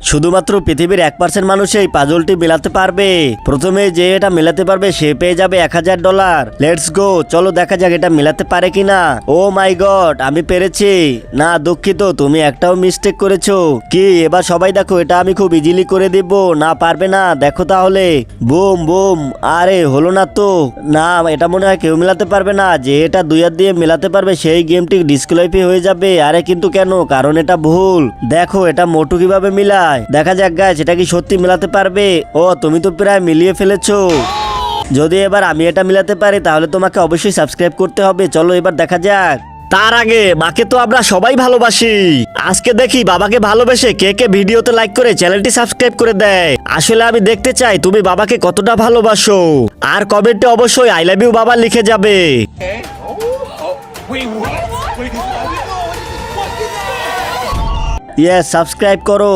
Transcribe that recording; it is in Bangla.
শুধুমাত্র পৃথিবীর 1% মানুষ এই পাজলটি মেলাতে পারবে। প্রথমে যে এটা মেলাতে পারবে সে পেয়ে যাবে $1000। লেটস গো, চলো দেখা যাক এটা মেলাতে পারে কিনা। ও মাই গড, আমি পেরেছি। না দুঃখিত, তুমি একটাও মিস্টেক করেছো। কি এবার সবাই দেখো, এটা আমি খুব ইজিলি করে দেব। না পারবে না, দেখো তাহলে। Boom boom. আরে হলো না তো। না, এটা মনে হয় কেউ মেলাতে পারবে না। যে এটা 2 হাত দিয়ে মেলাতে পারবে সেই গেমটি ডিসকোয়ালিফাই হয়ে যাবে। আরে কিন্তু কেন? কারণ এটা ভুল। দেখো এটা মোটু কিভাবে মিলায়। দেখা যাক গাইস, এটা কি সত্যি মেলাতে পারবে? ও তুমি তো প্রায় মিলিয়ে ফেলেছো। যদি এবার আমি এটা মিলাতে পারি তাহলে তোমাকে অবশ্যই সাবস্ক্রাইব করতে হবে। চলো এবার দেখা যাক। তার আগে মাকে তো আমরা সবাই ভালোবাসি। আজকে দেখি বাবাকে ভালোবেসে কে কে ভিডিওতে লাইক করে চ্যানেলটি সাবস্ক্রাইব করে দেয়। আসলে আমি দেখতে চাই তুমি বাবাকে কতটা ভালোবাসো। আর কমেন্টে অবশ্যই আই লাভ ইউ বাবা লিখে যাবে। ইয়েস, সাবস্ক্রাইব করো।